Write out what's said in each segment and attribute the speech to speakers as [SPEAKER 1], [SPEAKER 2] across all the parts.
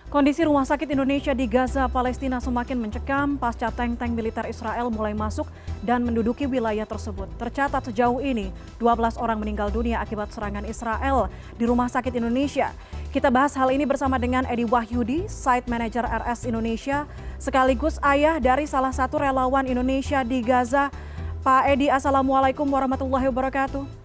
[SPEAKER 1] Kondisi rumah sakit Indonesia di Gaza, Palestina semakin mencekam pasca tank-tank militer Israel mulai masuk dan menduduki wilayah tersebut. Tercatat sejauh ini 12 orang meninggal dunia akibat serangan Israel di rumah sakit Indonesia. Kita bahas hal ini bersama dengan Edi Wahyudi, Site Manager RS Indonesia, sekaligus ayah dari salah satu relawan Indonesia di Gaza. Pak Edi, Assalamualaikum warahmatullahi wabarakatuh.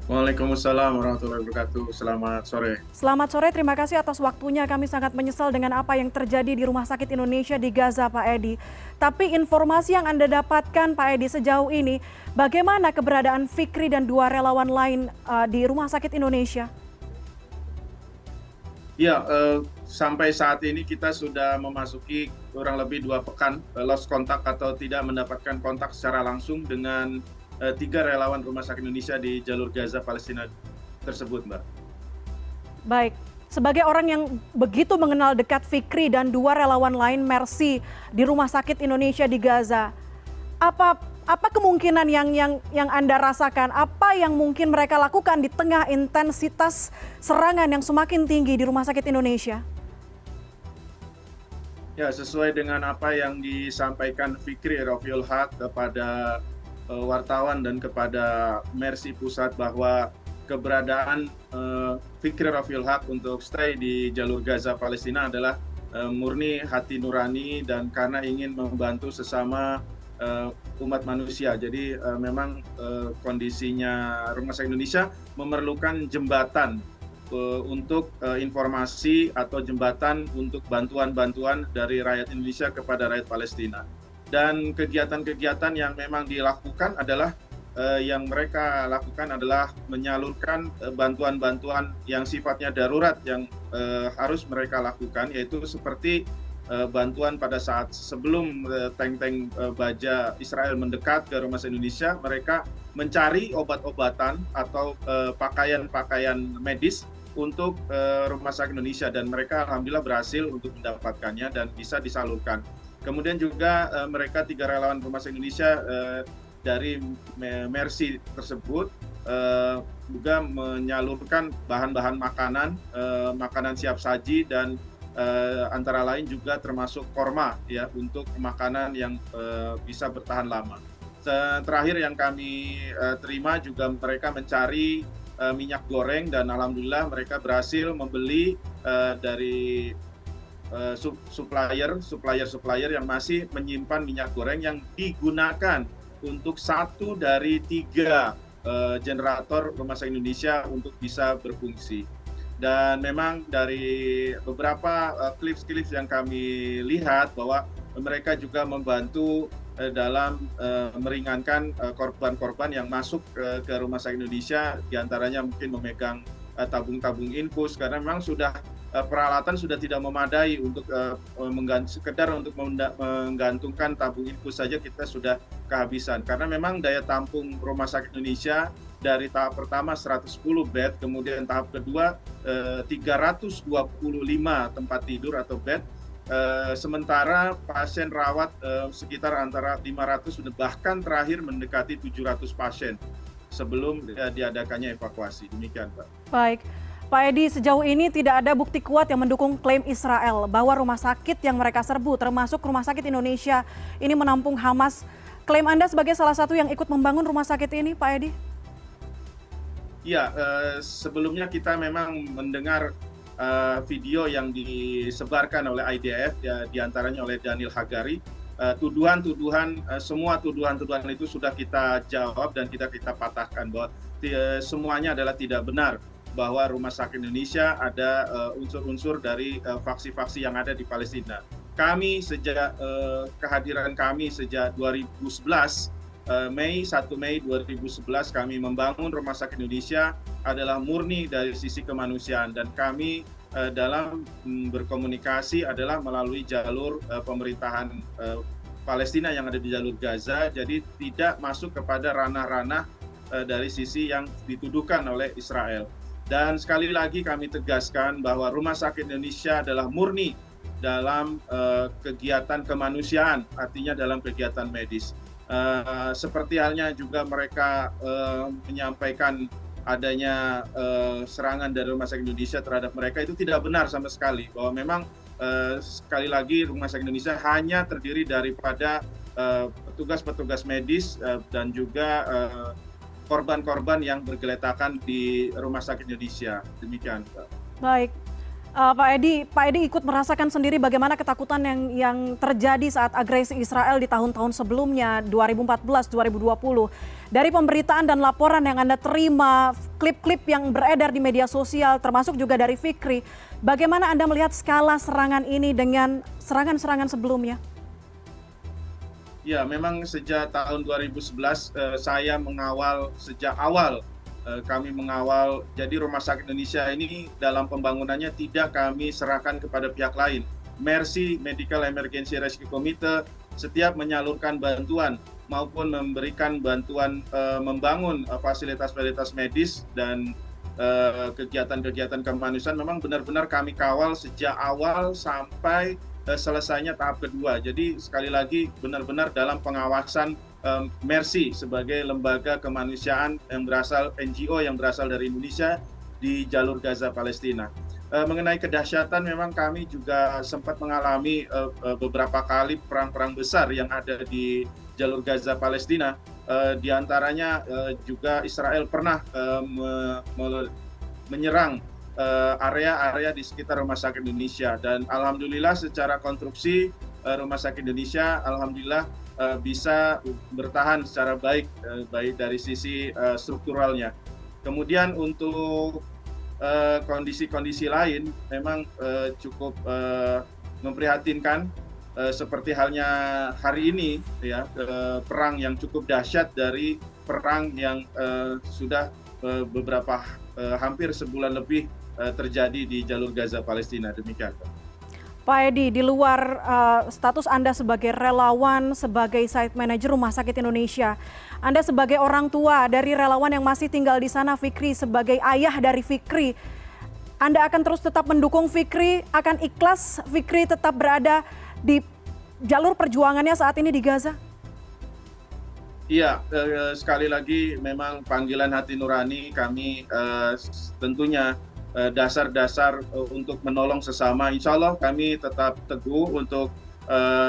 [SPEAKER 2] Waalaikumsalam warahmatullahi wabarakatuh. Selamat sore.
[SPEAKER 1] Selamat sore, terima kasih atas waktunya. Kami sangat menyesal dengan apa yang terjadi di Rumah Sakit Indonesia di Gaza, Pak Edi. Tapi informasi yang Anda dapatkan, Pak Edi, sejauh ini, bagaimana keberadaan Fikri dan dua relawan lain di Rumah Sakit Indonesia?
[SPEAKER 2] Ya, sampai saat ini kita sudah memasuki kurang lebih 2 pekan lost kontak atau tidak mendapatkan kontak secara langsung dengan 3 relawan Rumah Sakit Indonesia di jalur Gaza Palestina tersebut, Mbak.
[SPEAKER 1] Baik, sebagai orang yang begitu mengenal dekat Fikri dan dua relawan lain Mercy di Rumah Sakit Indonesia di Gaza, apa kemungkinan yang Anda rasakan? Apa yang mungkin mereka lakukan di tengah intensitas serangan yang semakin tinggi di Rumah Sakit Indonesia?
[SPEAKER 2] Ya, sesuai dengan apa yang disampaikan Fikri Rafiul Haq kepada wartawan dan kepada Mercy Pusat bahwa keberadaan Fikri Rafiul Haq untuk stay di jalur Gaza Palestina adalah murni hati nurani dan karena ingin membantu sesama umat manusia. Jadi memang kondisinya Rumah Sakit Indonesia memerlukan jembatan untuk informasi atau jembatan untuk bantuan-bantuan dari rakyat Indonesia kepada rakyat Palestina. Dan kegiatan-kegiatan yang memang dilakukan adalah yang mereka lakukan adalah menyalurkan bantuan-bantuan yang sifatnya darurat yang harus mereka lakukan, yaitu seperti bantuan pada saat sebelum tank-tank baja Israel mendekat ke Rumah Sakit Indonesia, mereka mencari obat-obatan atau pakaian-pakaian medis untuk Rumah Sakit Indonesia dan mereka alhamdulillah berhasil untuk mendapatkannya dan bisa disalurkan. Kemudian juga mereka 3 relawan Rumah Sakit Indonesia dari Mercy tersebut juga menyalurkan bahan-bahan makanan, makanan siap saji dan antara lain juga termasuk korma ya untuk makanan yang bisa bertahan lama. Terakhir yang kami terima juga mereka mencari minyak goreng dan alhamdulillah mereka berhasil membeli dari supplier yang masih menyimpan minyak goreng yang digunakan untuk 1 dari 3 generator Rumah Sakit Indonesia untuk bisa berfungsi. Dan memang dari beberapa klips yang kami lihat bahwa mereka juga membantu dalam meringankan korban-korban yang masuk ke Rumah Sakit Indonesia, diantaranya mungkin memegang tabung-tabung infus karena memang sudah peralatan sudah tidak memadai untuk sekedar untuk menggantungkan tabung infus saja kita sudah kehabisan karena memang daya tampung Rumah Sakit Indonesia dari tahap pertama 110 bed, kemudian tahap kedua 325 tempat tidur atau bed, sementara pasien rawat sekitar antara 500 bahkan terakhir mendekati 700 pasien sebelum diadakannya evakuasi. Demikian, Pak.
[SPEAKER 1] Baik. Pak Edi, sejauh ini tidak ada bukti kuat yang mendukung klaim Israel bahwa rumah sakit yang mereka serbu, termasuk Rumah Sakit Indonesia, ini menampung Hamas. Klaim Anda sebagai salah satu yang ikut membangun rumah sakit ini, Pak Edi?
[SPEAKER 2] Ya, sebelumnya kita memang mendengar video yang disebarkan oleh IDF, ya, diantaranya oleh Daniel Hagari. Semua tuduhan-tuduhan itu sudah kita jawab dan kita patahkan bahwa semuanya adalah tidak benar bahwa Rumah Sakit Indonesia ada unsur-unsur dari faksi-faksi yang ada di Palestina. Kehadiran kami sejak 2011, 1 Mei 2011 kami membangun Rumah Sakit Indonesia adalah murni dari sisi kemanusiaan dan kami dalam berkomunikasi adalah melalui jalur pemerintahan Palestina yang ada di jalur Gaza, jadi tidak masuk kepada ranah-ranah dari sisi yang dituduhkan oleh Israel. Dan sekali lagi kami tegaskan bahwa Rumah Sakit Indonesia adalah murni dalam kegiatan kemanusiaan, artinya dalam kegiatan medis. Seperti halnya juga mereka menyampaikan adanya serangan dari Rumah Sakit Indonesia terhadap mereka itu tidak benar sama sekali. Bahwa memang sekali lagi Rumah Sakit Indonesia hanya terdiri daripada petugas-petugas medis dan juga korban-korban yang bergeletakan di Rumah Sakit Indonesia. Demikian, Pak.
[SPEAKER 1] Baik. Pak Edi ikut merasakan sendiri bagaimana ketakutan yang terjadi saat agresi Israel di tahun-tahun sebelumnya, 2014, 2020. Dari pemberitaan dan laporan yang Anda terima, klip-klip yang beredar di media sosial, termasuk juga dari Fikri, bagaimana Anda melihat skala serangan ini dengan serangan-serangan sebelumnya?
[SPEAKER 2] Ya, memang sejak tahun 2011 saya mengawal sejak awal. Kami mengawal, jadi Rumah Sakit Indonesia ini dalam pembangunannya tidak kami serahkan kepada pihak lain. Mercy Medical Emergency Rescue Committee setiap menyalurkan bantuan maupun memberikan bantuan membangun fasilitas-fasilitas medis dan kegiatan-kegiatan kemanusiaan memang benar-benar kami kawal sejak awal sampai selesainya tahap kedua. Jadi sekali lagi benar-benar dalam pengawasan Mercy sebagai lembaga kemanusiaan yang berasal NGO yang berasal dari Indonesia di jalur Gaza Palestina. Mengenai kedahsyatan memang kami juga sempat mengalami beberapa kali perang-perang besar yang ada di jalur Gaza Palestina. Di antaranya juga Israel pernah menyerang area-area di sekitar Rumah Sakit Indonesia, dan alhamdulillah secara konstruksi Rumah Sakit Indonesia alhamdulillah bisa bertahan secara baik dari sisi strukturalnya. Kemudian untuk kondisi-kondisi lain memang cukup memprihatinkan, seperti halnya hari ini ya, perang yang cukup dahsyat dari perang yang sudah beberapa hampir sebulan lebih terjadi di jalur Gaza Palestina. Demikian,
[SPEAKER 1] Pak Edi, di luar status Anda sebagai relawan, sebagai site manager Rumah Sakit Indonesia, Anda sebagai orang tua dari relawan yang masih tinggal di sana, Fikri, sebagai ayah dari Fikri, Anda akan terus tetap mendukung Fikri, akan ikhlas Fikri tetap berada di jalur perjuangannya saat ini di Gaza?
[SPEAKER 2] Iya, sekali lagi memang panggilan hati nurani kami tentunya dasar-dasar untuk menolong sesama. Insya Allah kami tetap teguh untuk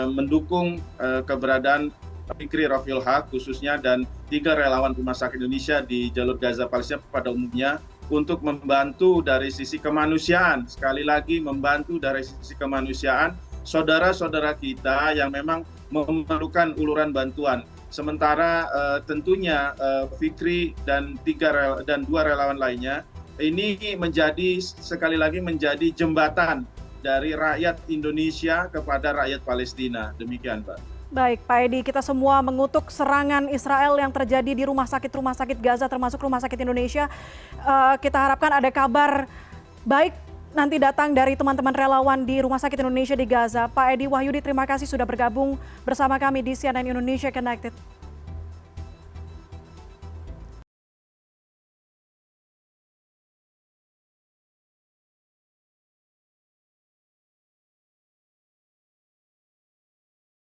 [SPEAKER 2] mendukung keberadaan Fikri Rafil Haq khususnya dan 3 relawan Rumah Sakit Indonesia di jalur Gaza Palestina pada umumnya untuk membantu dari sisi kemanusiaan. Sekali lagi membantu dari sisi kemanusiaan saudara-saudara kita yang memang memerlukan uluran bantuan. Sementara tentunya Fikri dan 2 relawan lainnya ini sekali lagi menjadi jembatan dari rakyat Indonesia kepada rakyat Palestina. Demikian, Pak.
[SPEAKER 1] Baik, Pak Edi, kita semua mengutuk serangan Israel yang terjadi di rumah sakit Gaza, termasuk Rumah Sakit Indonesia. Kita harapkan ada kabar baik nanti datang dari teman-teman relawan di Rumah Sakit Indonesia di Gaza. Pak Edi Wahyudi, terima kasih sudah bergabung bersama kami di CNN Indonesia Connected.